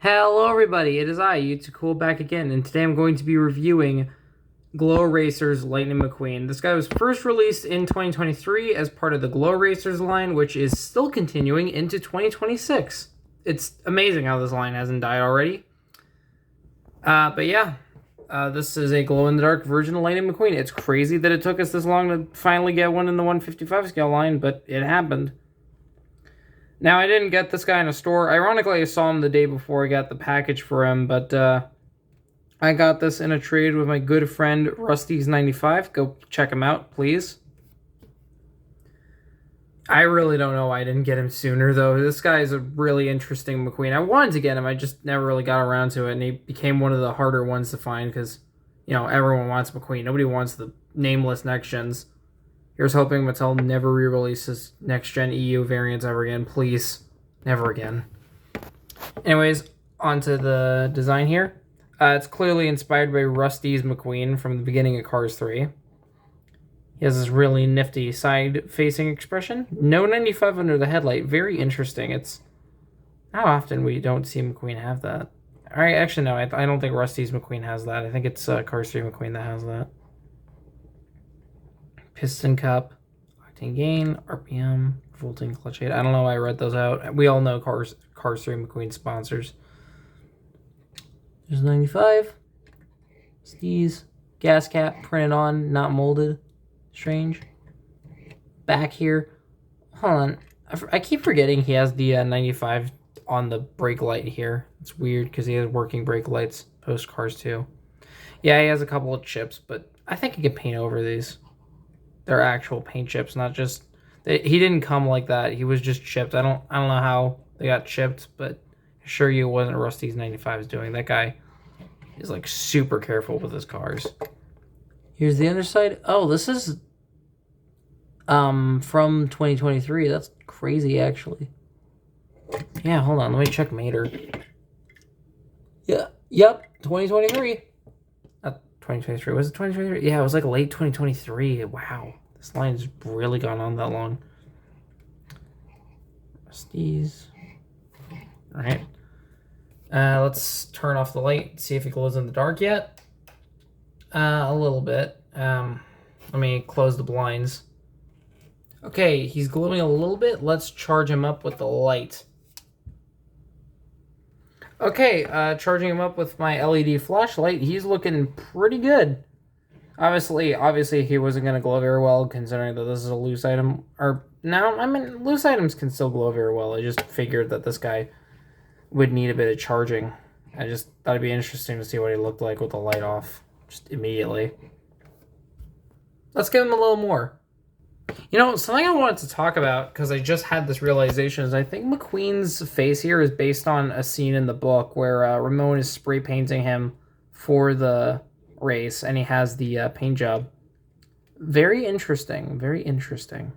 Hello everybody, it is I, YouTube Cool, back again, and today I'm going to be reviewing Glow Racer's Lightning McQueen. This guy was first released in 2023 as part of the Glow Racers line, which is still continuing into 2026. It's amazing how this line hasn't died already. But yeah, this is a glow-in-the-dark version of Lightning McQueen. It's crazy that it took us this long to finally get one in the 155 scale line, but it happened. Now, I didn't get this guy in a store. Ironically, I saw him the day before I got the package for him, but I got this in a trade with my good friend Rusty's95. Go check him out, please. I really don't know why I didn't get him sooner, though. This guy is a really interesting McQueen. I wanted to get him, I just never really got around to it, and he became one of the harder ones to find because, you know, everyone wants McQueen. Nobody wants the nameless next-gens. Here's hoping Mattel never re-releases next-gen EU variants ever again. Please. Never again. Anyways, onto the design here. It's clearly inspired by Rusty's McQueen from the beginning of Cars 3. He has this really nifty side-facing expression. No 95 under the headlight. Very interesting. It's how often we don't see McQueen have that. Alright, actually, no. I don't think Rusty's McQueen has that. I think it's Cars 3 McQueen that has that. Piston cup, octane gain, RPM, volting clutch aid. I don't know why I read those out. We all know Cars 3 McQueen sponsors. There's 95. Steez. Gas cap printed on, not molded. Strange. Back here. Hold on. I keep forgetting he has the 95 on the brake light here. It's weird because he has working brake lights post Cars 2. Yeah, he has a couple of chips, but I think he can paint over these. They're actual paint chips, not just... He didn't come like that. He was just chipped. I don't know how they got chipped, but I assure you it wasn't Rusty's 95's doing. That guy is, like, super careful with his cars. Here's the underside. Oh, this is from 2023. That's crazy, actually. Yeah, hold on. Let me check Mater. Yeah, yep, 2023. 2023. Was it 2023? Yeah, it was like late 2023. Wow. This line's really gone on that long. Rusty's. Alright. Let's turn off the light, see if it glows in the dark yet. A little bit. Let me close the blinds. Okay, he's glowing a little bit. Let's charge him up with the light. Okay, charging him up with my LED flashlight, he's looking pretty good. Obviously, he wasn't going to glow very well, considering that this is a loose item. Or, no, I mean, loose items can still glow very well. I just figured that this guy would need a bit of charging. I just thought it'd be interesting to see what he looked like with the light off, just immediately. Let's give him a little more. You know, something I wanted to talk about, because I just had this realization, is I think McQueen's face here is based on a scene in the book where Ramon is spray painting him for the race, and he has the paint job. Very interesting. Very interesting.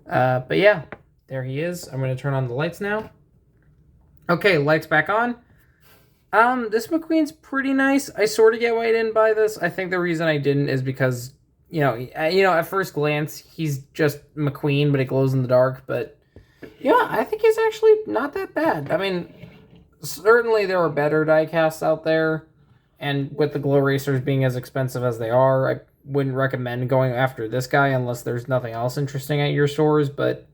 But yeah, there he is. I'm going to turn on the lights now. Okay, lights back on. This McQueen's pretty nice. I sort of get why I didn't buy this. I think the reason I didn't is because... You know, at first glance, he's just McQueen, but it glows in the dark. But, yeah, I think he's actually not that bad. I mean, certainly there are better diecasts out there. And with the Glow Racers being as expensive as they are, I wouldn't recommend going after this guy unless there's nothing else interesting at your stores. But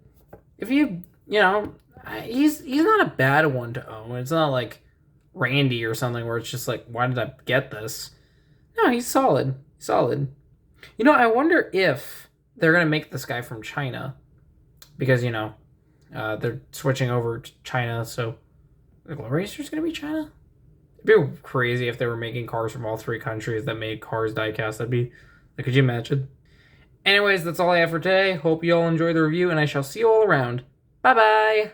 if you know, he's not a bad one to own. It's not like Randy or something where it's just like, why did I get this? No, he's solid. Solid. You know, I wonder if they're going to make this guy from China. Because, you know, they're switching over to China, so... The Glow Racer's going to be China? It'd be crazy if they were making cars from all three countries that made cars diecast. That'd be... Like, could you imagine? Anyways, that's all I have for today. Hope you all enjoy the review, and I shall see you all around. Bye-bye!